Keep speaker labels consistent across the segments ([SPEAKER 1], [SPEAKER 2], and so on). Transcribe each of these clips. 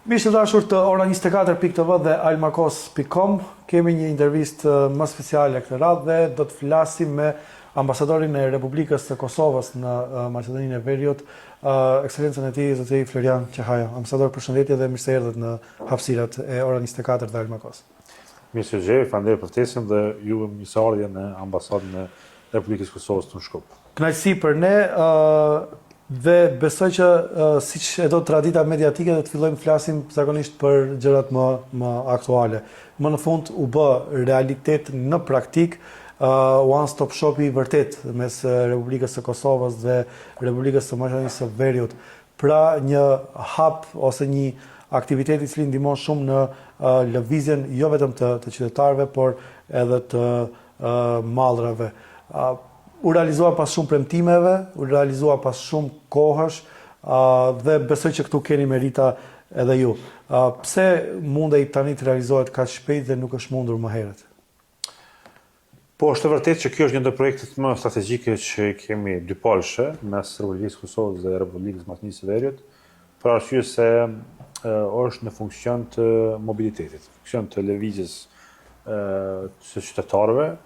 [SPEAKER 1] Mirë të dashur të ora 24.tv dhe almakos.com, kemi një intervistë më speciale këtë radhë dhe do të flasim me ambasadorin e Republikës të Kosovës në Maqedoninë e Veriut, ekselencën e tij zoti Florian Qehaja. Ambasador, përshëndetje dhe mirë se erdhët në hapësirat e ora 24 dhe almakos.
[SPEAKER 2] Mirë se jeni, faleminderit për ftesën dhe ju mirëseardhje në ambasadën e Republikës Kosovës në Shkup.
[SPEAKER 1] Kënaqësi për ne dhe besoj që siç e do tradita mediatike do të fillojmë të flasim zakonisht për gjërat më aktuale. Më në fund u bë realitet në praktik one stop shopi i vërtet mes Republikës së Kosovës dhe Republikës së Maqedonisë së Veriut. Pra një hap ose një aktivitet i cili ndihmon shumë në lëvizjen jo vetëm të qytetarëve, por edhe të mallrave. U realizua pas shumë premtimeve, u realizua pas shumë kohësh dhe besoj që këtu keni merita edhe ju. Pse mundej tani të realizohet kaq shpejt dhe nuk është mundur më herët?
[SPEAKER 2] Po, është vërtet që kjo është një ndër projektet më strategjike që kemi dypolshe mes Republikës së Kosovës dhe Republikës së Maqedonisë së Veriut, për arsye se është në funksion të mobilitetit, funksion të lëvizjes së qytetarëve,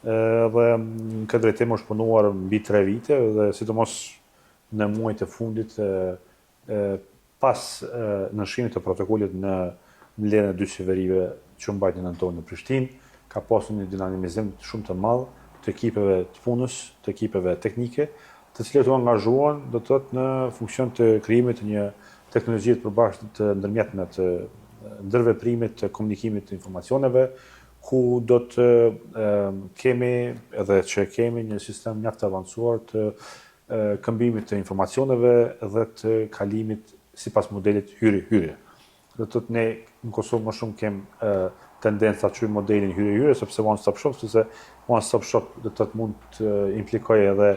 [SPEAKER 2] dhe në këtë drejtim është punuar mbi 3 vite dhe sidomos në muajt e fundit pas nënshkrimit të protokollit në mbledhjen e 2 qeverive që mbajtën anëtorë në Prishtinë, ka pasur një dinamizim shumë të madh të ekipeve të punës, të ekipeve teknike, të cilët u angazhuan do të thotë në funksion të krijimit të një teknologjie të përbashkët të ndërmjetme të ndërveprimit të komunikimit të informacioneve, ku do të kemi edhe që kemi një sistem mjaft të avancuar të këmbimit të informacioneve dhe të kalimit sipas modelit hyri-hyrje. Do të thotë ne në Kosovë më shumë kemi tendencë ta quajmë modelin hyri-hyrje sepse one stop shop, sepse one stop shop do të thotë mund të implikojë edhe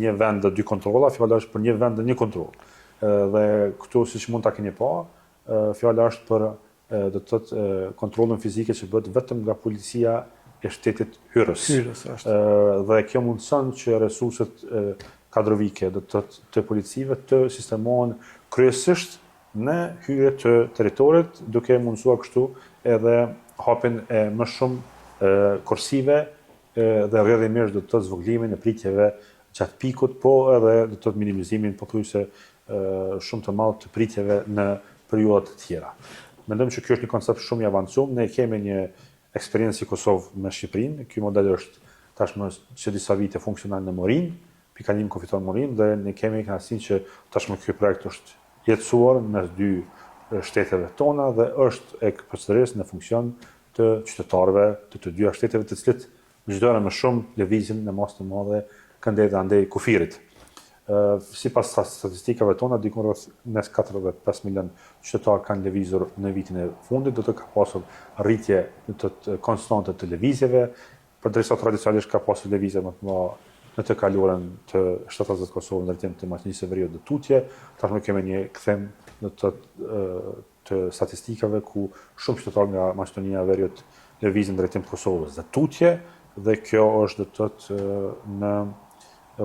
[SPEAKER 2] një vend dhe 2 kontrolla, fjala është për një vend dhe 1 kontroll. Dhe këtu siç mund ta keni pa, fjala është për do të thotë kontrollën fizike që bëhet vetëm nga policia e shtetit hyrës. Dhe kjo mundson që resurset kadrovike do të thotë të policive të sistemohen kryesisht në hyrje të territorit, duke mundësuar kështu edhe hapjen e më shumë kursive dhe rrjedhimisht do të thotë zvogëlimin e pritjeve gjatë pikut, po edhe do të thotë minimizimin pothuajse shumë të madh të pritjeve në periudha të tjera. Mendojmë që kjo është një koncept shumë i avancuar. Ne kemi një eksperiencë si Kosovë me Shqipërinë. Ky model është tashmë që disa vite funksionon në Morinë, pikalim kufiton Morinë, dhe ne kemi kënaqësinë që tashmë ky projekt është jetësuar mes 2 shteteve tona dhe është e përsërisë në funksion të qytetarëve të 2 shteteve, të cilët vazhdojnë më shumë lëvizjen në masë të madhe këndej dhe andej kufirit. Sipas statistikave tona, diku rreth mes 4 dhe 5 milion qytetarë kanë lëvizur në vitin e fundit, do të ka pasur rritje të konstante të lëvizjeve, përderisa tradicionalisht ka pasur lëvizje më të mëdha në të kaluarën të shtetit të Kosovës në drejtim të Maqedonisë së Veriut dhe tutje. Tashmë kemi një kthem të statistikave ku shumë qytetarë nga Maqedonia e Veriut lëvizin në drejtim të Kosovës dhe tutje, dhe kjo është do të thotë në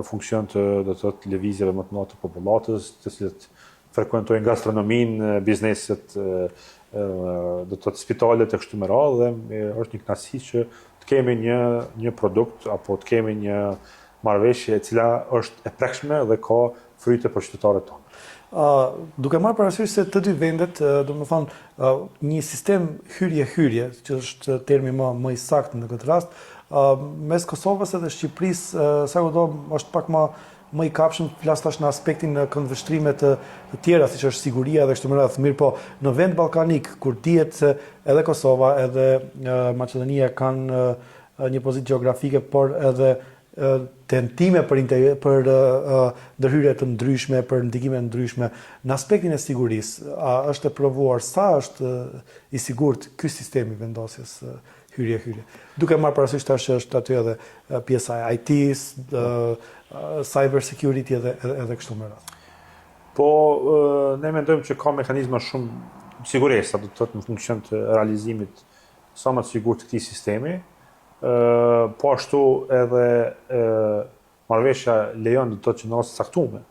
[SPEAKER 2] funksion të do të thotë lëvizjeve më të mëdha të popullatës, të cilët frekuentojnë gastronominë, bizneset, do të thotë spitalet e kështu me radhë, dhe është një kënaqësi që të kemi një produkt apo të kemi një marrëveshje e cila është e prekshme dhe ka fryte për qytetarët tonë.
[SPEAKER 1] Duke marrë parasysh se të 2 vendet, domethënë një sistem hyrje-hyrje, që është termi më i saktë në këtë rast, mes Kosovës edhe Shqipërisë, sakudo është pak më i kapshëm, flas tash në aspektin në këndvështrime të tjera, siç është siguria dhe kështu me radhë. Mirë, po në vend ballkanik, kur dihet se edhe Kosova edhe Maqedonia kanë një pozitë gjeografike, por edhe tentime për ndërhyrje të ndryshme, për ndikime të ndryshme, në aspektin e sigurisë, a është e provuar sa është i sigurt ky sistemi vendosjes hyrje-hyrje? Duke marrë parasysh tash që është aty edhe pjesa e IT-s, cyber security edhe kështu me radhë.
[SPEAKER 2] Po, ne mendojmë që ka mekanizma shumë siguresa, do të thotë në funksion të realizimit sa më të sigurt të këtij sistemi. Po ashtu edhe marrëveshja lejon do të thotë që në rast të caktuar,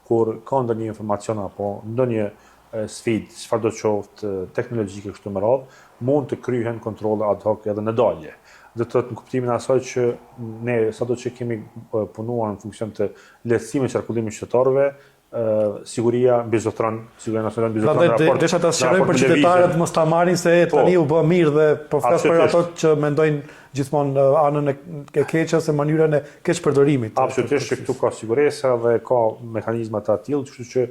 [SPEAKER 2] kur ka ndonjë informacion apo ndonjë sfidë, çfarë do të qoftë teknologjike kështu me radhë, mund të kryhen kontrolle ad hoc edhe në dalje. Dhe të thotë në kuptimin e asaj që ne sado që kemi punuar në funksion të lehtësimit të qarkullimit qytetarëve, siguria mbizotron, siguria nacionale mbizotron raport.
[SPEAKER 1] Desha ta sqaroj për qytetarët mos ta marrin se tani u bë mirë dhe po flas për ato që mendojnë gjithmonë anën e keqe ose mënyrën e keq përdorimit.
[SPEAKER 2] Absolutisht që këtu ka siguresa dhe ka mekanizma të tillë, kështu që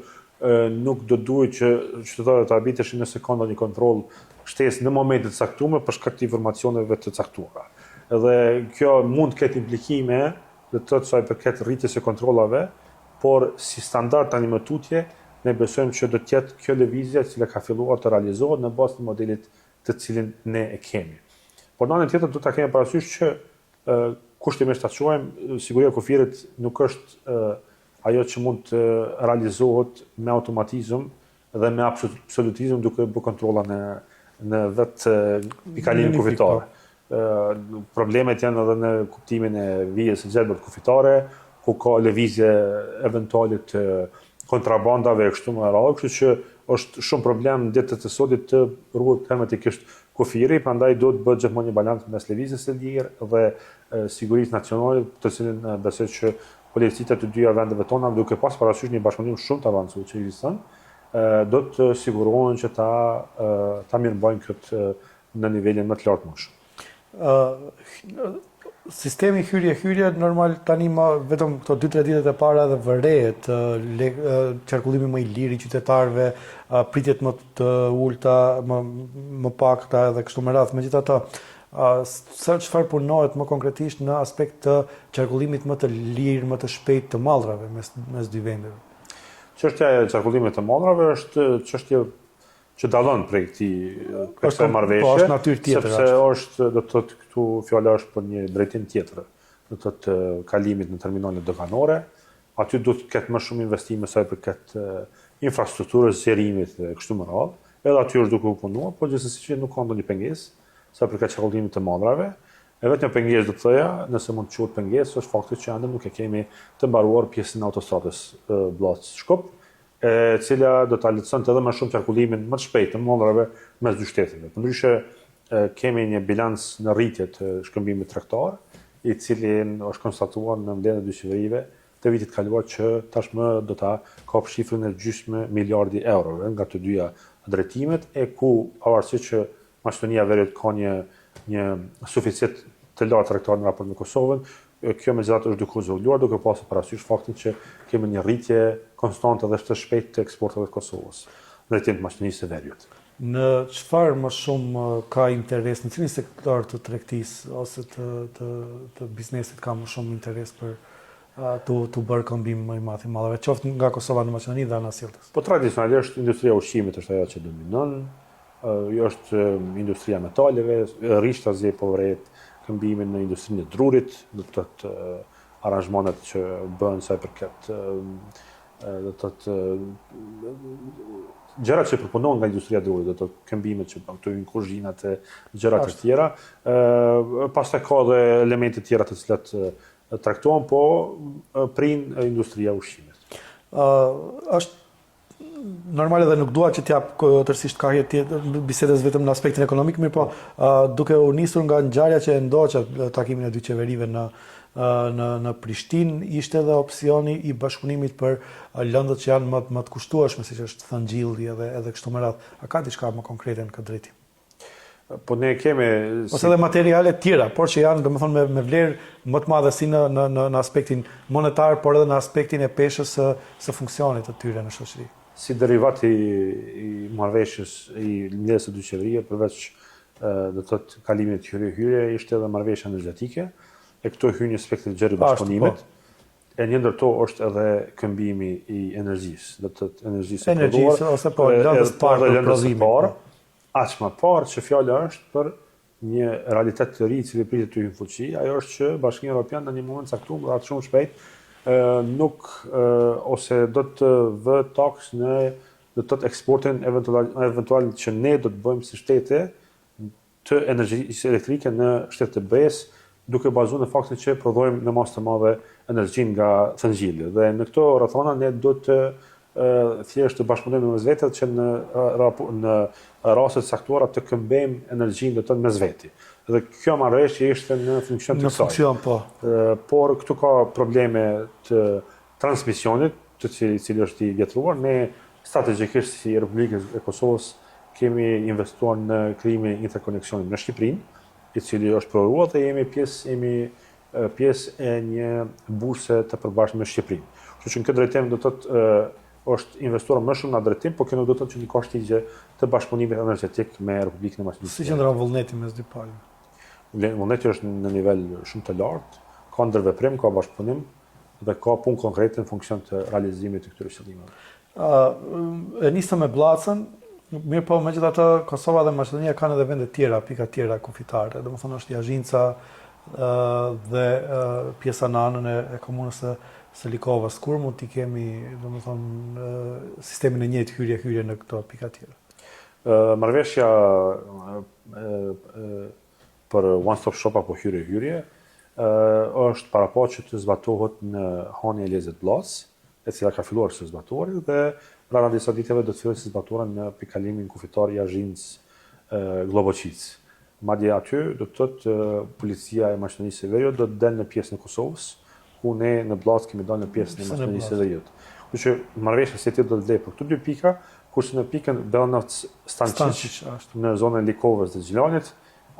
[SPEAKER 2] nuk do duhet që qytetarët të habiteshin nëse ka ndonjë kontroll shtesë në momente të caktuara për shkak të informacioneve të caktuara. Edhe kjo mund të ketë implikime, do të thotë sa i përket rritjes së kontrollave, por si standard tani më tutje, ne besojmë që do të jetë kjo lëvizje e cila ka filluar të realizohet në bazë të modelit të cilin ne e kemi. Por në anën tjetër do ta kemi parasysh që kushtimisht ta quajmë, siguria e kufirit nuk është ajo që mund të realizohet me automatizëm dhe me absolutizëm duke bërë kontrolla në vetë pikalimin kufitar. Problemet janë edhe në kuptimin e vijës së gjelbërt kufitare, ku ka lëvizje eventuale të kontrabandave e kështu me radhë, kështu që është shumë problem në ditët e sodit të ruhet hermetikisht kufiri, prandaj do të bëhet gjithmonë një balancë mes lëvizjes së lirë dhe sigurisë nacionale, të cilën besoj që policitët të dyja vendeve tona, duke pas parasysh një bashkëpunim shumë të avancuar që ekziston, do të sigurohen që ta mirëmbajnë këtë në nivelin më të lartë mosh.
[SPEAKER 1] Sistemi hyrje normal tani vetëm këto 2-3 ditët e para dhe vërehet qarkullimi më i lirë i qytetarëve, pritjet më të ulta, më pakta edhe kështu me radhë. Megjithatë, çfarë punohet më konkretisht në aspekt të qarkullimit më të lirë, më të shpejt të mallrave mes dy vendeve?
[SPEAKER 2] Çështja e qarkullimit të mallrave është çështje që dallon prej kësaj marrëveshje,
[SPEAKER 1] po është natyrë tjetër.
[SPEAKER 2] Sepse është, do të thotë, këtu fjala është për një drejtim tjetër, do të thotë kalimit në terminalet doganore. Aty do të ketë më shumë investime sa i përket infrastrukturës, zgjerimit dhe kështu me radhë. Edhe aty është duke u punuar, por gjithsesi që nuk ka ndonjë pengesë sa i përket qarkullimit të mallrave. E vetëm pengesë do të thoja, nëse mund të quhet pengesë, është fakti që ende nuk e kemi të mbaruar pjesën e autostradës Blac-Shkup, e cila do ta lehtësonte edhe më shumë qarkullimin më të shpejtë të mallrave mes dy shteteve. Përndryshe kemi një bilans në rritje të shkëmbimit tregtar, i cili është konstatuar në mbledhjen e dy qeverive të vitit kaluar që tashmë do ta kapë shifrën e gjysmë miliardi euro nga të dyja drejtimet, e ku pavarësisht që Maqedonia e Veriut ka një suficit të lartë tregtar në raport me Kosovën, kjo megjithatë është duke u zhvilluar, duke pasur parasysh faktin që kemi një rritje konstante dhe të shpejtë të eksporteve të Kosovës në drejtim të Maqedonisë së Veriut.
[SPEAKER 1] Në çfarë më shumë ka interes, në cilin sektor të tregtisë ose të biznesit ka më shumë interes për të bërë këmbim më i madh i mallrave, qoftë nga Kosova në Maqedoni dhe ana sjelljes?
[SPEAKER 2] Po tradicionalisht industria e ushqimit është ajo që dominon, është industria e metaleve, rishtazi po vret këmbimin në industrinë e drurit, do të thotë aranzhmanet që bëhen sa i përket do të thotë gjërat që përpunohen nga industria e drurit, do të thotë këmbimet që këtu në kuzhinat e gjërat të tjera, pastaj ka edhe elemente tjera të cilat traktohen, po prin industria e ushqimit.
[SPEAKER 1] Është normale dhe nuk dua që t'jap tërësisht kahje bisedës vetëm në aspektin ekonomik, mirë po duke u nisur nga ngjarja që e ndoqët takimin e dy qeverive në Prishtinë, ishte edhe opsioni i bashkëpunimit për lëndët që janë më të kushtueshme, siç është thëngjilli edhe kështu me radhë. A ka diçka më konkrete në këtë drejtim?
[SPEAKER 2] Po ne kemi
[SPEAKER 1] ose edhe materiale tjera, por që janë domethënë me vlerë më të madhe si në aspektin monetar, por edhe në aspektin e peshës së funksionit të tyre në shoqëri.
[SPEAKER 2] Si derivat i marrëveshjes i mbledhjes së dy qeverive, përveç do të thotë kalimit hyrje-hyrje, ishte edhe marrëveshja energjetike, e këto hyn një aspekt të gjerë bashkëpunimit. E një ndër to është edhe këmbimi i energjisë, do të thotë energjisë e prodhuar
[SPEAKER 1] ose po lëndës parë për prodhimin.
[SPEAKER 2] Aq më parë që fjala është për një realitet të ri i cili pritet të hyjë në fuqi, ajo është që Bashkimi Evropian në një moment caktuar dhe atë shumë shpejt nuk ose do të vë taks në do të thotë eksportin eventual që ne do të bëjmë si shtete të energjisë elektrike në shtetet e BE-s, duke bazuar në faktin që prodhojmë në masë të madhe energjinë nga thëngjilli. Dhe në këto rrethana ne do të thjesht të bashkëpunojmë mes vetëve që në raste të caktuara të këmbejmë energjinë mes veti. Dhe kjo marrëveshje ishte në funksion të
[SPEAKER 1] Në funksion, po.
[SPEAKER 2] Por këtu ka probleme të transmisionit, cili është i vjetruar. Ne strategjikisht si Republikës e Kosovës kemi investuar në krijimin e interkoneksionit me Shqipërinë, i cili është provuar dhe jemi pjesë e një burse të përbashkët me Shqipërinë. Kështu që në këtë drejtim do të thotë është investuar më shumë në drejtim, por kjo nuk do të thotë që një kushtigje të bashkëpunimit energjetik me Republikën e Maqedonisë.
[SPEAKER 1] Si qëndron vullneti mes dy palëve?
[SPEAKER 2] Vullneti është në nivel shumë të lartë, ka ndërveprim, ka bashkëpunim dhe ka punë konkrete në funksion të realizimit të këtyre qëllimeve.
[SPEAKER 1] E nisëm me Bllacën, mirë po megjithatë Kosova dhe Maqedonia kanë edhe vende tjera, pika tjera kufitare. Domethënë është Jazhinca dhe pjesa në anën e komunës së Likovës. Kur mund t'i kemi, domethënë, sistemin e njëjtë hyrje në këto pika tjera?
[SPEAKER 2] Marrëveshja për one-stop shop apo hyrje është paraqë të zbatohet në hani Elezet Bllac, e cila ka filluar së zbatuar dhe rreth disa ditëve do të fillojë së zbatuar në pikalimin kufitar Jazhincë Globoqic. Madje aty do të thotë policia e Maqedonisë së Veriut do të dalë në pjesën e Kosovës, ku ne në Bllac kemi dalë në pjesën e Maqedonisë së Veriut. Kështu që marrëveshja se ti do të vlej për këto dy pika, kurse në pikën Belanovc-Stančić në zonën e Likovës dhe Xhilanit,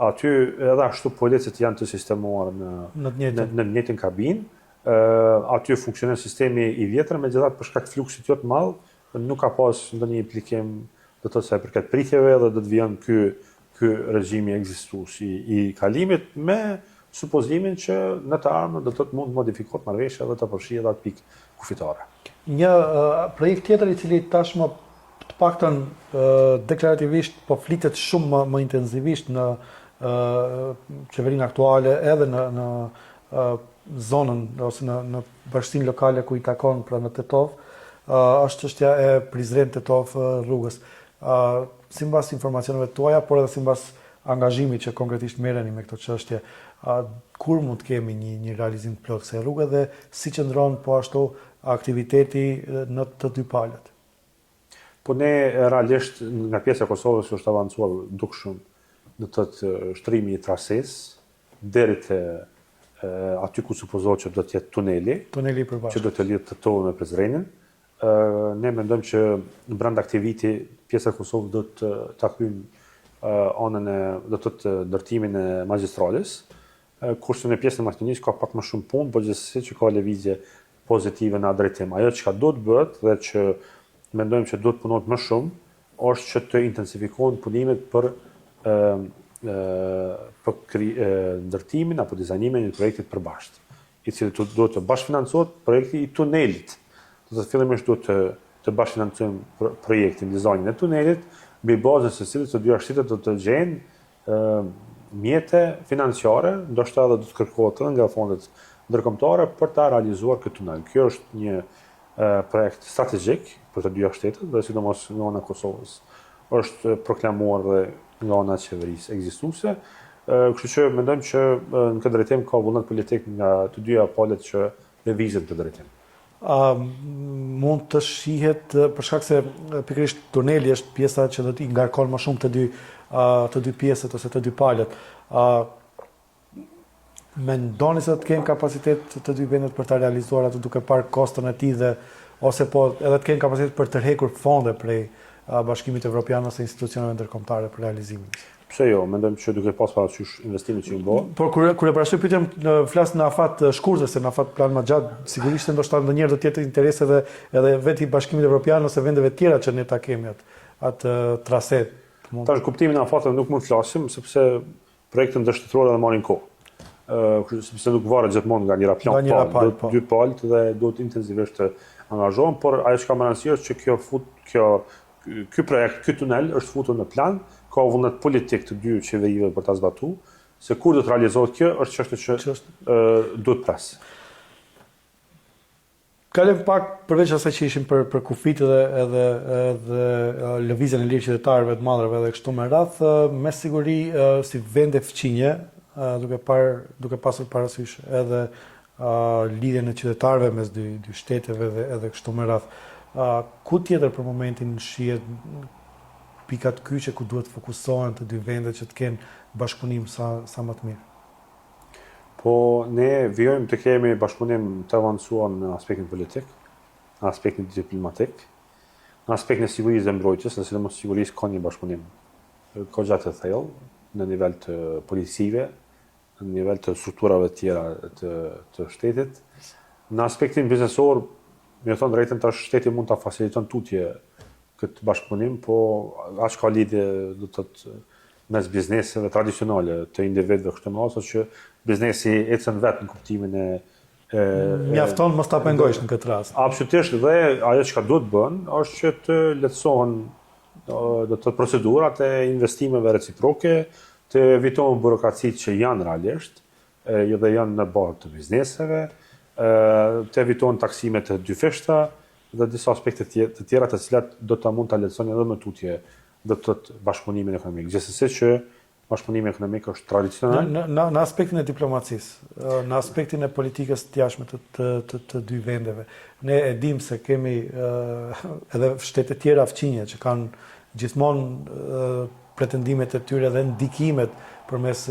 [SPEAKER 2] aty edhe ashtu policët janë të sistemuar në të njëjtën kabinë. Aty funksionon sistemi i vjetër, megjithatë për shkak të fluksit jo të madh, nuk ka pas ndonjë implikim, do të thotë se përkat pritjeve dhe do të vijnë ky regjimi ekzistues i kalimit me supozimin që në të ardhmen do të thotë mund të modifikohet marrëveshja dhe të përfshijë edhe atë pikë kufitare. Një
[SPEAKER 1] projekt tjetër i cili tashmë të paktën deklarativisht po flitet shumë më intensivisht në qeverinë aktuale edhe në zonën ose në bashkinë lokale ku i takon pra në Tetov, është çështja e Prizren-Tetov rrugës. Sipas informacioneve tuaja, por edhe sipas angazhimit që konkretisht merreni me këtë çështje, kur mund të kemi një realizim të plotë kësaj rruge dhe si qëndron po ashtu aktiviteti në të dy palët?
[SPEAKER 2] Po ne realisht nga pjesa e Kosovës është avancuar dukshëm do të thotë shtrimi i trasesë deri te aty ku supozohet që do të jetë tuneli
[SPEAKER 1] I përbashkët
[SPEAKER 2] që do të lidhë Tetovën me Prizrenin. Ne mendojmë që në brenda këtij viti pjesa e Kosovës do të takojnë anën e do të thotë ndërtimin e magjistrales, kurse në pjesën e Maqedonisë ka pak më shumë punë, por gjithsesi që ka lëvizje pozitive në atë drejtim. Ajo që do të bëhet dhe që mendojmë që do të punohet më shumë është që të intensifikohen punimet për ndërtimin apo dizajnimin e projektit përbashkët, i cili do të bashkëfinancohet projekti i tunelit. Do të fillimisht do të bashkëfinancojmë projektin, dizajnin e tunelit, mbi bazën se cilit të dy shtetet do të gjejnë mjete financiare, ndoshta edhe do të kërkohet edhe nga fondet ndërkombëtare për ta realizuar këtë tunel. Kjo është një projekt strategjik për të dy shtetet, dhe sidomos nga ana e Kosovës është proklamuar dhe nga ana e qeverisë ekzistuese. Kështu që mendojmë që në këtë drejtim ka vullnet politik nga të dyja palët që lëvizin këtë drejtim.
[SPEAKER 1] Mund të shihet për shkak se pikërisht tuneli është pjesa që do të ngarkon më shumë të dy pjesët ose të dy palët. Mendoni se të kenë kapacitet të dy vendet për ta realizuar atë duke parë kostën e tij dhe ose po edhe të kenë kapacitet për të tërhekur fonde prej Bashkimit Evropian ose institucioneve ndërkombëtare për realizimin?
[SPEAKER 2] Pse jo, mendojmë që duke pas parasysh investimet që i bë.
[SPEAKER 1] Por kur e parashoj pyetjem flas në afat shkurtër se në afat plan më gjatë, sigurisht ndoshta ndonjëherë do të jetë interes edhe vetë i Bashkimit Evropian ose vendeve tjera që ne ta kemi atë trase.
[SPEAKER 2] Tash kuptimin e afateve nuk mund të flasim sepse projektet ndërshtetërore edhe marrin kohë. Sepse nuk varet gjithmonë nga njëra plan, dy palët dhe do të intensivisht të angazhohen, por ajo që ka më rëndësi është që ky projekt, ky tunel është futur në plan, ka vullnet politik të dy qeverive për ta zbatuar, se kur do të realizohet kjo është çështje që duhet pres.
[SPEAKER 1] Kalem pak përveç asaj që ishim për kufit edhe lëvizjen e lirë qytetarëve të madhrave dhe kështu me radh, me siguri si vende fqinje, duke pasur parasysh edhe lidhjen e qytetarëve mes dy shteteve edhe kështu me radh. Ku tjetër për momentin shihet pikat kyçe ku duhet fokusohen të dy vendet që të kenë bashkëpunim sa më të mirë?
[SPEAKER 2] Po ne vijojmë të kemi bashkëpunim të avancuar në aspektin politik, në aspektin diplomatik, në aspektin e sigurisë dhe mbrojtjes, në sidomos sigurisë ka një bashkëpunim goxha të thellë në nivel të policive, në nivel të strukturave tjera të shtetit. Në aspektin biznesor, me thonë drejtën tash shteti mund ta faciliton tutje këtë bashkëpunim, po aq ka lidhje do të thotë mes bizneseve tradicionale të individëve kështu më ose që biznesi ecën vetë në kuptimin e
[SPEAKER 1] Mjafton mos ta pengojsh në këtë rast.
[SPEAKER 2] Absolutisht, dhe ajo që duhet bën është që të lehtësohen do të procedurat e investimeve reciproke, të evitohen burokracitë që janë realisht, jo dhe janë në bazë të bizneseve, të evitohen taksimet të dyfishta dhe disa aspekte të tjera të cilat do ta mund ta lehtësojnë edhe më tutje do të thotë bashkëpunimin ekonomik. Gjithsesi që bashkëpunimi ekonomik është tradicional.
[SPEAKER 1] Në aspektin e diplomacisë, në aspektin e politikës të jashtme të dy vendeve, ne e dim se kemi edhe shtete tjera fqinje që kanë gjithmonë pretendimet e tyre dhe ndikimet përmes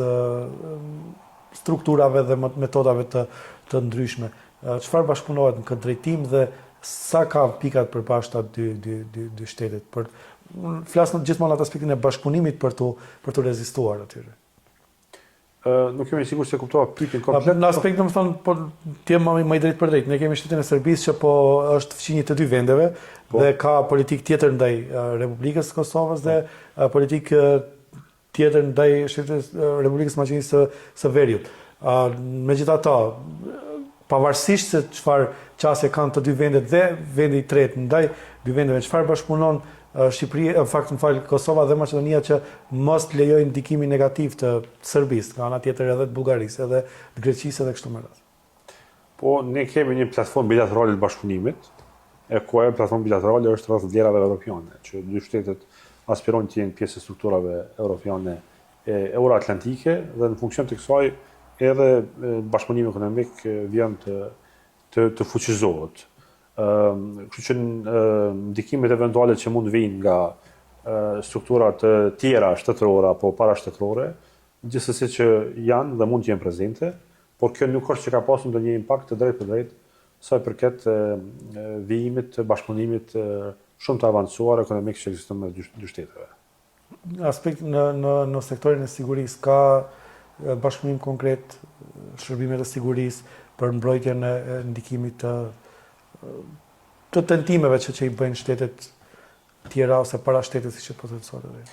[SPEAKER 1] strukturave dhe metodave të ndryshme. Çfarë bashkëpunohet në këtë drejtim dhe sa ka pikat përbashkëta dy shtetet? Flas gjithmonë atë aspektin e bashkëpunimit për të rezistuar atyre.
[SPEAKER 2] Nuk kemi sigur se kuptova pyetjen komplet.
[SPEAKER 1] Në aspektin, më thonë, po ti je më i drejt për drejt. Ne kemi shtetin e Serbisë që po është fqinje të dy vendeve dhe ka politikë tjetër ndaj Republikës së Kosovës dhe politikë tjetër ndaj shtetit Republikës së Maqedonisë së Veriut. Megjithatë, pavarësisht se çfarë qasje kanë të dy vendet dhe vendi i tretë ndaj dy vendeve, çfarë bashkëpunon Shqipëria, Kosova dhe Maqedonia që mos të lejojnë ndikimin negativ të Serbisë, nga ana tjetër edhe të Bullgarisë, edhe të Greqisë edhe kështu me radhë.
[SPEAKER 2] Po ne kemi një platformë bilaterale të bashkëpunimit, e ku ajo platformë bilaterale është rreth vlerave europiane, që dy shtetet aspirojnë të jenë pjesë e strukturave europiane e euroatlantike dhe në funksion të kësaj edhe bashkëpunimi ekonomik vjen të fuqizohet. Kështu që ndikimet eventuale që mund vinë nga struktura të tjera shtetërore apo parashtetërore, gjithsesi që janë dhe mund të jenë prezente, por kjo nuk është që ka pasur ndonjë impakt të drejtë për drejtë sa i përket vijimit të bashkëpunimit shumë të avancuar ekonomik që ekziston mes dy shteteve.
[SPEAKER 1] Aspekt në sektorin e sigurisë ka bashkëpunim konkret, shërbimet e sigurisë për mbrojtjen e ndikimit të tentimeve që i bëjnë shtetet tjera ose para shtetet siç e potencuar edhe.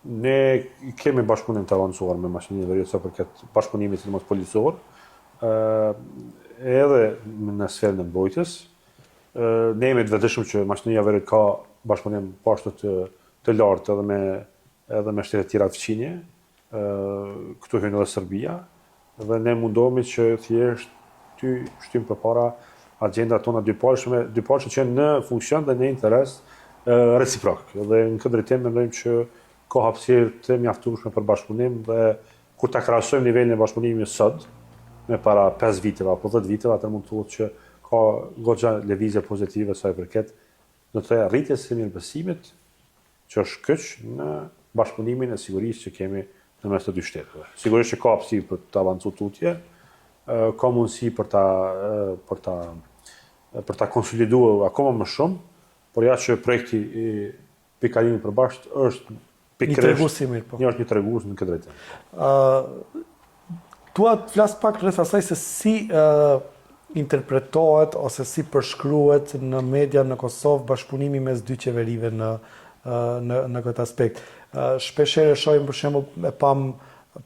[SPEAKER 2] Ne kemi bashkëpunim të avancuar me Maqedoninë e Veriut sa përket bashkëpunimit sidomos policor, edhe në sferën e mbrojtjes. Ne jemi të vetëdijshëm që Maqedonia e Veriut ka bashkëpunim poshtë të lartë edhe me shtetet tjera të fqinje, këtu hyn edhe Serbia, dhe ne mundohemi që thjesht ty shtym përpara agenda tona dypolshme që në funksion dhe në interes reciprok. Dhe në këtë drejtim mendojmë që ka hapësirë të mjaftueshme për bashkëpunim dhe kur ta krahasojmë nivelin e bashkëpunimit sot me para 5 viteve apo 10 viteve, atë mund të thuhet që ka goxha lëvizje pozitive sa i përket do të thënë rritjes së mirëbesimit që është kyç në bashkëpunimin e sigurisë që kemi në mes të dy shteteve. Sigurisht që ka hapësirë për të avancuar tutje, ka mundësi për ta konsoliduar akoma më shumë, por ja që projekti i pikalimit përbashkët është pikërisht është një tregues në këtë drejtim.
[SPEAKER 1] Tua të flas pak rreth asaj se si interpretohet ose si përshkruhet në media në Kosovë bashkëpunimi mes dy qeverive në këtë aspekt. Shpeshherë shohim për shembull e pam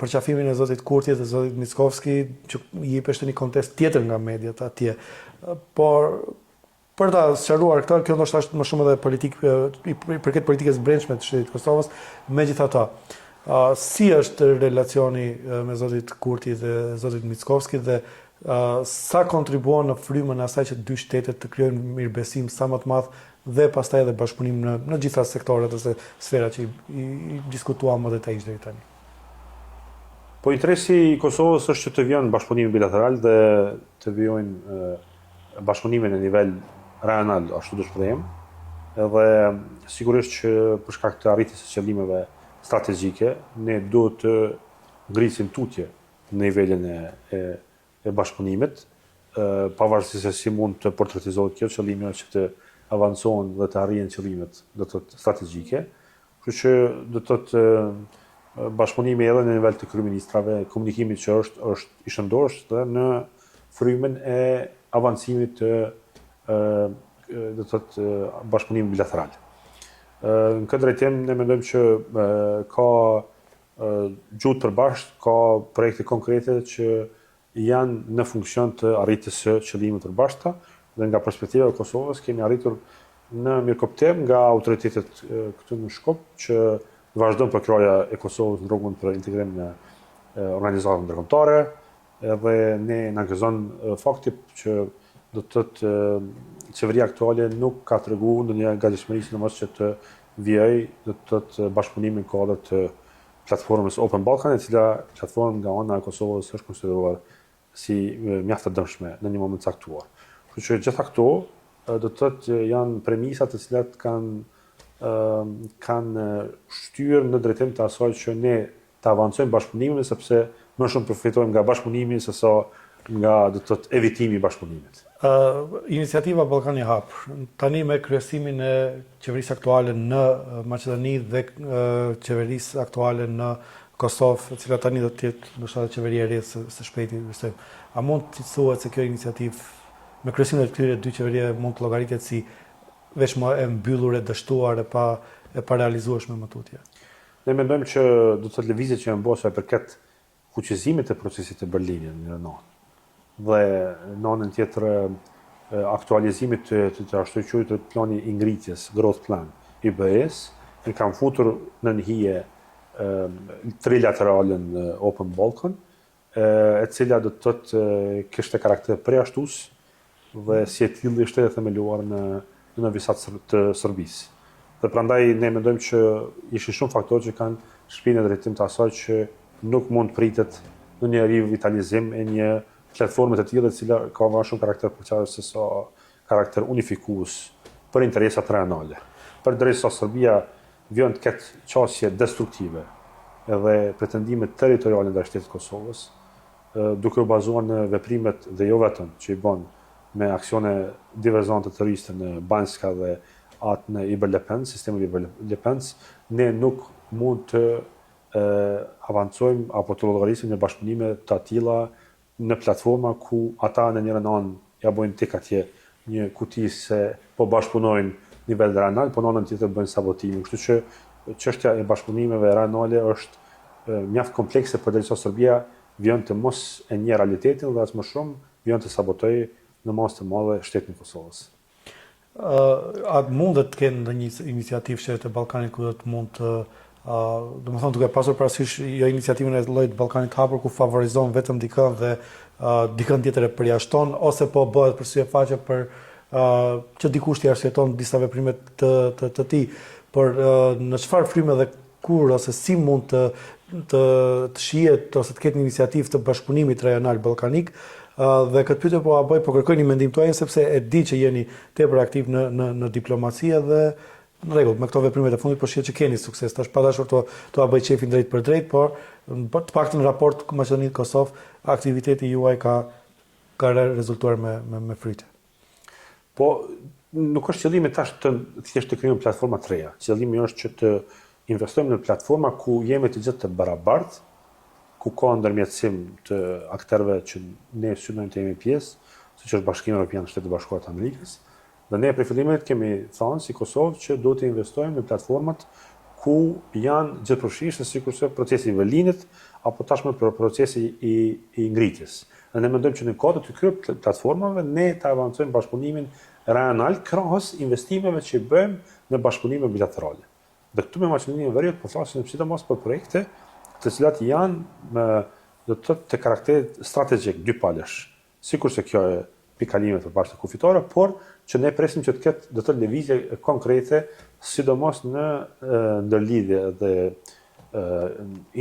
[SPEAKER 1] përqafimin e zotit Kurtit dhe zotit Mickovski që i jepesht një kontekst tjetër nga mediat atje. Por për ta sqaruar këtë, kjo ndoshta është më shumë edhe përket politikës brendshme të shtetit Kosovës, megjithatë, si është relacioni me zotit Kurti dhe zotit Mickovski dhe sa kontribuon në frymën e asaj që dy shtetet të krijojnë mirëbesim sa më të madh dhe pastaj edhe bashkëpunim në gjitha sektoret ose sferat që i diskutuam më detajisht deri tani.
[SPEAKER 2] Po interesi i Kosovës është që të vijnë bashkëpunime bilateral dhe të vijojnë bashkëpunime në nivel rajonal, ashtu do të them, Edhe sigurisht që për shkak të arritjes së qëllimeve strategjike, ne duhet të ngrisim tutje në nivelin e bashkëpunimit, pavarësisht se si mund të portretizohet kjo qëllimi është që të avancohen dhe të arrihen qëllimet do të thotë strategjike. Kështu që do të thotë bashkëpunimi edhe në nivel të kryeministrave, komunikimi që është i shëndosh dhe në frymen e avancimit të do të thotë bashkëpunimit bilateral. Në këtë drejtim ne mendojmë që ka gjuhë të përbashkët, ka projekte konkrete që janë në funksion të arritjes së qëllimeve të përbashkëta dhe nga perspektiva e Kosovës kemi arritur në mirëkuptim nga autoritetet këtu në Shkup që vazhdon përkraja e Kosovës në rrugën për integrim në organizatën ndërkombëtare, edhe ne na gëzon fakti që do të thotë qeveria aktuale nuk ka treguar ndonjë gatishmëri sidomos që të vijojë do të thotë bashkëpunimin në kuadër të platformës Open Balkan, e cila platformë nga ana e Kosovës është konsideruar si mjaft e dëmshme në një moment caktuar. Kështu që gjitha këto do të thotë janë premisat të cilat kanë shtyrë në drejtim të asaj që ne të avancojmë bashkëpunimin, sepse më shumë përfitojmë nga bashkëpunimi se sa nga do të thotë evitimi i bashkëpunimit.
[SPEAKER 1] Iniciativa Ballkani i Hapur, tani me kryesimin e qeverisë aktuale në Maqedoni dhe qeverisë aktuale në Kosovë, e cila tani do të jetë ndoshta qeveria e re së shpejti, a mund të thuhet se kjo iniciativë me kryesimin e këtyre dy qeverive mund të llogaritet si veç më e mbyllur, e dështuar, e pa realizueshme më tutje?
[SPEAKER 2] Ne mendojmë që do të thotë lëvizjet që janë bërë sa i përket fuqizimit të procesit të Berlinit në NATO dhe në anën tjetër aktualizimit të ashtu quajtur plani i ngritjes, growth plan i BE-s, ne kanë futur në hije trilateralen Open Balkan, e cila do të thotë kishte karakter përjashtues dhe si e tillë ishte themeluar në visat të Serbisë. Dhe prandaj ne mendojmë që ishin shumë faktorë që kanë shpinë në drejtim të asaj që nuk mund pritet në një rivitalizim e një platforme të tilla e cila ka më shumë karakter përçarës se sa karakter unifikues për interesat rajonale. Përderisa Serbia vjen të ketë qasje destruktive edhe pretendime territoriale ndaj shtetit të Kosovës, duke u bazuar në veprimet dhe jo vetëm që i bën me aksione diverzante terroriste në Banjska dhe atë në Iberlepens, sistemi Iberlepens, ne nuk mund të avancojmë apo të llogarisim në bashkëpunime të tilla në platforma ku ata në njërin anë ja bojnë tek atje një kuti se po bashkëpunojnë nivel rajonal, po në anën tjetër bëjnë sabotim. Kështu që çështja e bashkëpunimeve rajonale është mjaft komplekse përderisa Serbia vjen të mos e njeh realitetin dhe as më shumë vjen të sabotojë në masë të madhe shtetin e Kosovës.
[SPEAKER 1] A mundet të kenë ndonjë iniciativë shtetet e Ballkanit ku do të mund të domethënë duke pasur parasysh jo iniciativën e llojit Ballkanit të Hapur ku favorizon vetëm dikën dhe dikën tjetër e përjashton ose po bëhet për syfaqe për që dikush t'i arsyeton disa veprime të tij, por në çfarë fryme dhe kur ose si mund të shihet ose të ketë një iniciativë të bashkëpunimit rajonal ballkanik. Dhe këtë pyetje po a bëj, po kërkoj një mendim tuaj sepse e di që jeni tepër aktiv në diplomacia dhe në rregull, me këto veprimet e fundit po shihet që keni sukses. Tash pa dashur to a bëj çefin drejt për drejt, por të paktën në raport Maqedoni Kosovë, aktiviteti juaj ka rezultuar me fryte.
[SPEAKER 2] Po nuk është qëllimi tash të thjesht të krijojmë platforma të reja. Qëllimi është që të investojmë në platforma ku jemi të gjithë të barabartë, ku ka ndërmjetësim të aktorëve që ne synojmë të jemi pjesë, siç është Bashkimi Evropian, Shtetet e Bashkuara të Amerikës. Dhe ne prej fillimit kemi thënë si Kosovë që do të investojmë në platformat ku janë gjithëpërfshirëse sikurse procesi i Berlinit apo tashmë procesi i ngritjes. Dhe ne mendojmë që në kuadër të këtyre platformave ne të avancojmë bashkëpunimin rajonal krahas investimeve që bëjmë në bashkëpunime bilaterale. Dhe këtu me Maqedoninë e Veriut po flasim sidomos për projekte të cilat janë do të thotë të karakterit strategjik dypalësh. Sikurse kjo e pikalimet përpara kufitore, por që ne presim që të ketë do të thotë lëvizje konkrete, sidomos në ndërlidhje dhe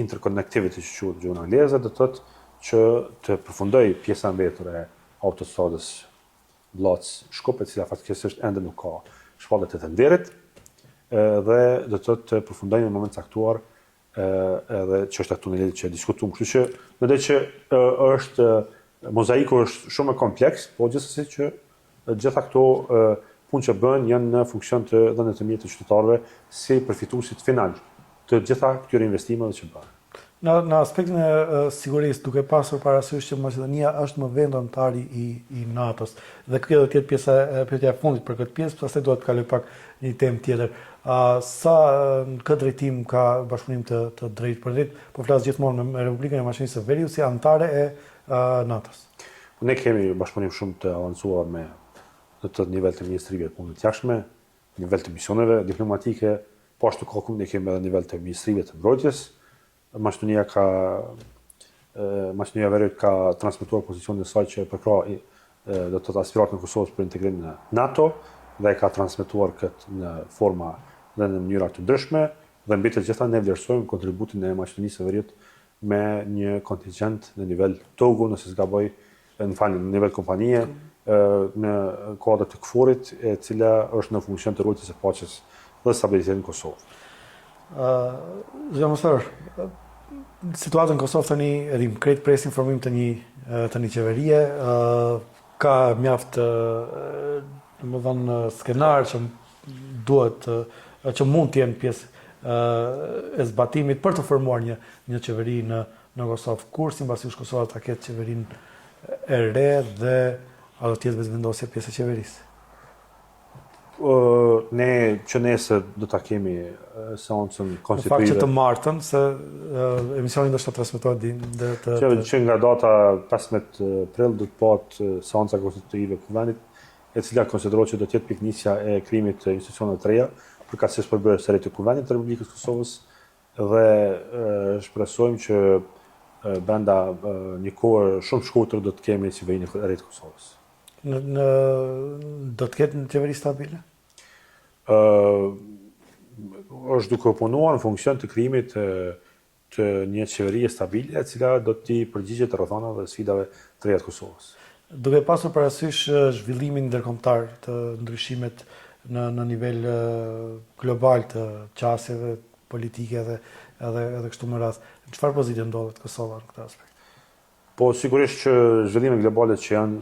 [SPEAKER 2] interconnectivity që quhet gjuhën angleze, do të thotë që të përfundoj pjesa mbetur e autostradës Vllaç-Shkup, e cila fatikisht ende nuk ka shpallet e tenderit dhe do të përfundojmë në moment caktuar edhe çështja e tunelit që diskutuam. Kështu që mendoj që është mozaiku është shumë e kompleks, po gjithsesi që gjitha këto punë që bën janë në funksion të dhënave të mirë të qytetarëve si përfituesit final të gjitha këtyre investimeve që bën.
[SPEAKER 1] Në aspektin e sigurisë, duke pasur parasysh që Maqedonia është më vend anëtar i NATO-s, dhe kjo do të jetë pyetja e fundit për këtë pjesë, pastaj do të kaloj pak një temë tjetër. Sa në këtë drejtim ka bashkëpunim të drejtë për drejtë, po flas gjithmonë me Republikën e Maqedonisë së Veriut si anëtare e NATO-s.
[SPEAKER 2] Ne kemi bashkëpunim shumë të avancuar me të nivel të ministrive të punëve të jashtme, nivel të misioneve diplomatike, po ashtu kohëkum ne kemi edhe nivel të ministrive të mbrojtjes. Maqedonia e Veriut ka transmetuar pozicionin e saj që përkrah do të aspirat në Kosovës për integrim në NATO dhe ka transmetuar këtë në forma dhe në mënyra të ndryshme dhe mbi të gjitha ne vlerësojmë kontributin e Maqedonisë së Veriut me një kontingjent në nivel Togo, nëse s'gaboj, në nivel kompanie, në kuadër të KFOR-it, e cila është në funksion të ruajtjes së paqes dhe stabilitetit në Kosovë.
[SPEAKER 1] Zëmosër, situatën në Kosovë tani edhim krejt pres informim të një qeverie, ka mjaft skenar që duhet që mund të jenë pjesë e zbatimit për të formuar një qeveri në Kosovë. Kur simbasish Kosova ta ketë qeverinë e re dhe a do të jetë vetëvendosje pjesë e qeverisë?
[SPEAKER 2] Ne që nesër do ta kemi seancën konstitutive.
[SPEAKER 1] Në fakt që të martën, se emisioni do të transmetohet
[SPEAKER 2] që nga data 15 prill do të pahet seanca konstitutive e Kuvendit, e cila konsiderohet që do të jetë piknisja e krijimit të institucioneve të reja për kaqësisë përbërës së re të Kuvendit të Republikës Kosovës dhe shpresojmë që brenda një kohë shumë shkurtër do të kemi qeverinë e re të Kosovës.
[SPEAKER 1] Do të ketë një qeveri stabile?
[SPEAKER 2] Është duke punuar në funksion të krijimit të një qeverie stabile, e cila do t'i përgjigjet rrethonave dhe sfidave të reja të Kosovës.
[SPEAKER 1] Duke pasur parasysh zhvillimin ndërkombëtar të ndryshimet në nivel global të qasjeve politike edhe kështu me radhë, çfarë pozite ndodhet Kosova në këtë aspekt?
[SPEAKER 2] Po sigurisht që zhvillimet globale që janë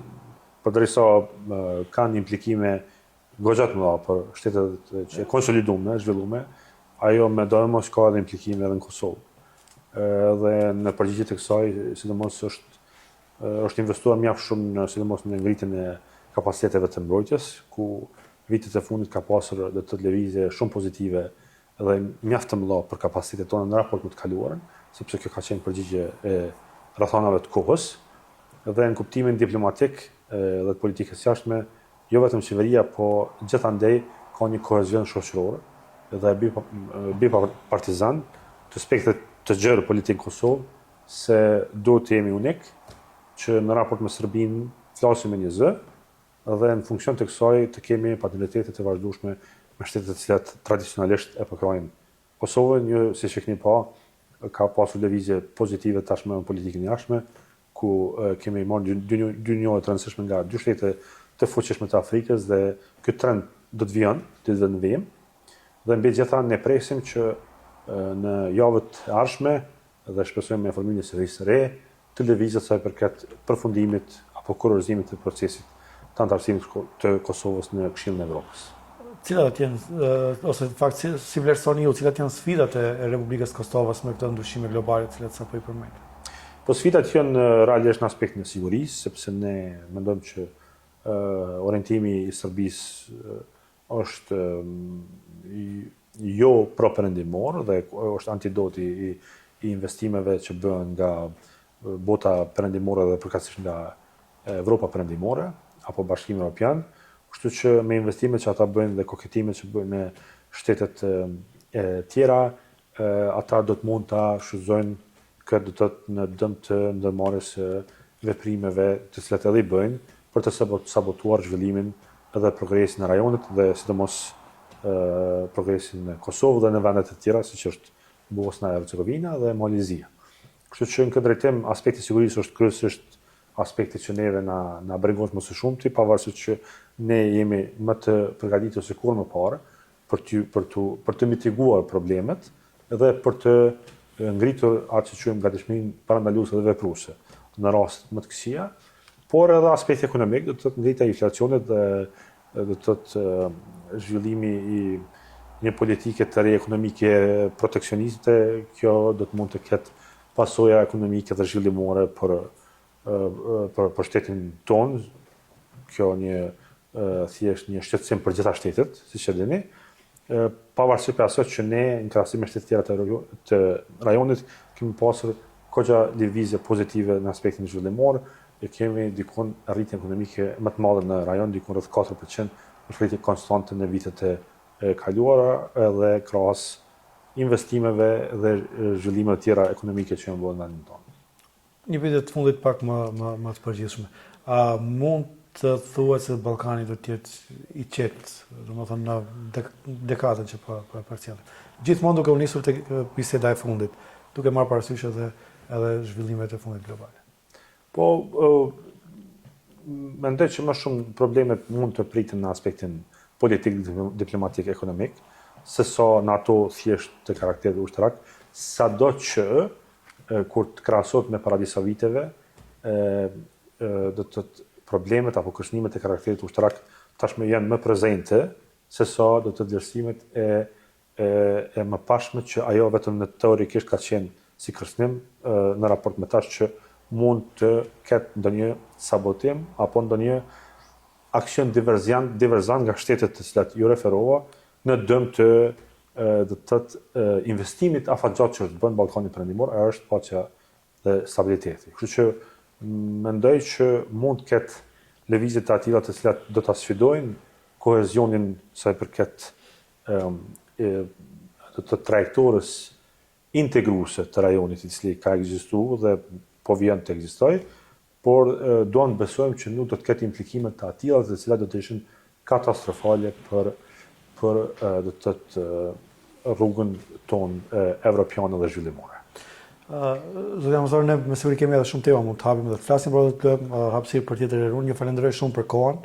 [SPEAKER 2] përderisa kanë implikime goxha të mëdha për shtetet që konsolidume, zhvillume, ajo me do mos ka edhe implikime edhe në Kosovë. Dhe në përgjigje të kësaj, sidomos është investuar mjaft shumë sidomos në ngritjen e kapaciteteve të mbrojtjes, ku vitet e fundit ka pasur dhe të lëvizje shumë pozitive dhe mjaft të mëdha për kapacitetet tona në raport me të kaluarën, sepse kjo ka qenë përgjigje e rrethonave të kohës dhe në kuptimin diplomatik dhe të politikës jashtme, jo vetëm qeveria, po gjithandej ka një kohezion shoqëror dhe bipartizan të spektrit të gjerë politikë në Kosovë, se duhet të jemi unik, që në raport me Serbinë flasim me një zë dhe në funksion të kësaj të kemi partneritete të vazhdueshme me shtetet të cilat tradicionalisht e përkrajnë Kosovën. Një, siç e keni pa, ka pasur lëvizje pozitive tashmë në politikën jashtme, ku kemi marrë dy njohje të rëndësishme nga dy shtete të fuqishme të Afrikës dhe ky trend do të vijë ditëve në vijim. Dhe mbi gjitha ne presim që në javët e ardhshme dhe shpresojmë me formimin e qeverisë së re të lëvizet sa i përket përfundimit apo kurorëzimit të procesit të antarësimit të Kosovës në Këshillin e Evropës.
[SPEAKER 1] Cilat do të jenë, ose në fakt si vlerësoni ju, cilat janë sfidat e Republikës Kosovës me këto ndryshime globale të cilat sapo i përmend?
[SPEAKER 2] Po sfidat janë realisht në aspektin e sigurisë, sepse ne mendojmë që orientimi i Serbisë është jo pro-perëndimor dhe është antidoti i investimeve që bëhen nga bota perëndimore dhe përkatësisht nga Evropa perëndimore apo Bashkimi Evropian, kështu që me investimet që ata bëjnë dhe koketimet që bëjnë me shtetet e tjera, ata do të mund ta shfrytëzojnë këtë do të thotë në dëm të ndërmarrjes së veprimeve të cilat edhe i bëjnë për të sabotuar zhvillimin edhe progresin e rajonit dhe sidomos progresin në Kosovë dhe në vendet e tjera siç është Bosna e Hercegovina dhe Malezia. Kështu që në këtë drejtim aspekti i sigurisë është kryesisht aspekte që neve na bregojnë më së shumti, pavarësisht që ne jemi më të përgatitur se kur më parë për të mitiguar problemet dhe për të ngritur atë që quajmë gatishmërinë parandaluese dhe vepruese në rast më të këqija, por edhe aspekti ekonomik, do të thotë ngritja e inflacionit dhe do të thotë zhvillimi i një politike të re ekonomike proteksioniste, kjo do të mund të ketë pasoja ekonomike dhe zhvillimore për shtetin tonë, kjo thjesht një shqetësim për gjitha shtetet, siç e dini, pavarësisht për asaj që ne në krahasim me shtetet tjera të rajonit kemi pasur goxha lëvizje pozitive në aspektin zhvillimor, e kemi dikon rritje ekonomike më të madhe në rajon, dikon rreth 4% në rritje konstante në vitet e kaluara, edhe krahas investimeve dhe zhvillimeve të tjera ekonomike që janë bërë në vendin tonë.
[SPEAKER 1] Një pyetje të fundit pak më të përgjithshme. A mund të thuhet se Ballkani do të jetë i qetë, domethënë në dekadën që po përcjellim. Gjithmonë duke u nisur tek biseda e fundit, duke marrë parasysh edhe zhvillimet e fundit globale.
[SPEAKER 2] Po, mendoj që më shumë problemet mund të priten në aspektin politik, diplomatik, ekonomik, se sa në ato thjesht të karakterit ushtarak, sado që kur të krahasohet me para disa viteve, do të problemet apo kërcënimet e karakterit ushtarak tashmë janë më prezente, se sa do të vlerësimet e mëpashme që ajo vetëm në teorikisht ka qenë si kërcënim në raport me tash që mund të ketë ndonjë sabotim apo ndonjë aksion diverzant nga shtetet të cilat ju referova në dëm të do të thotë investimit afatgjat që bën Ballkani Perëndimor, ajo është paqja dhe stabiliteti. Kështu që mendoj që mund të ketë lëvizje të tilla të cilat do ta sfidojnë kohezionin sa i përket të trajektorës integruese të rajonit i cili ka ekzistuar dhe po vjen të ekzistojë, por duam të besojmë që nuk do të ketë implikime të tilla të cilat do të ishin katastrofale për do të thotë rrugën tonë evropiane dhe zhvillimore.
[SPEAKER 1] Zoti Amazor, ne me siguri kemi edhe shumë tema mund të hapim dhe të flasim, por do të lëm hapësirë për tjetër herë. Ju falenderoj shumë për kohën,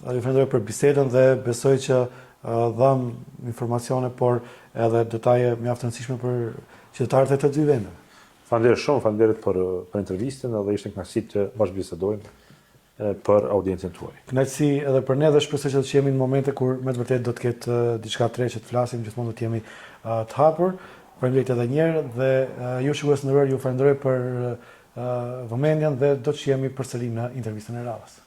[SPEAKER 1] ju falenderoj për bisedën dhe besoj që dham informacione, por edhe detaje mjaft të rëndësishme për qytetarët e të dy vendeve.
[SPEAKER 2] Faleminderit për intervistën dhe ishte kënaqësi të bashkëbisedojmë për audiencën tuaj.
[SPEAKER 1] Kënaqësi edhe për ne dhe shpresoj që të jemi në momente kur me të vërtetë do të ketë diçka të re që të flasim, gjithmonë do të jemi të hapur. Faleminderit edhe një herë dhe ju shikues të nderuar, ju falenderoj për vëmendjen dhe do të jemi përsëri në intervistën e radhës.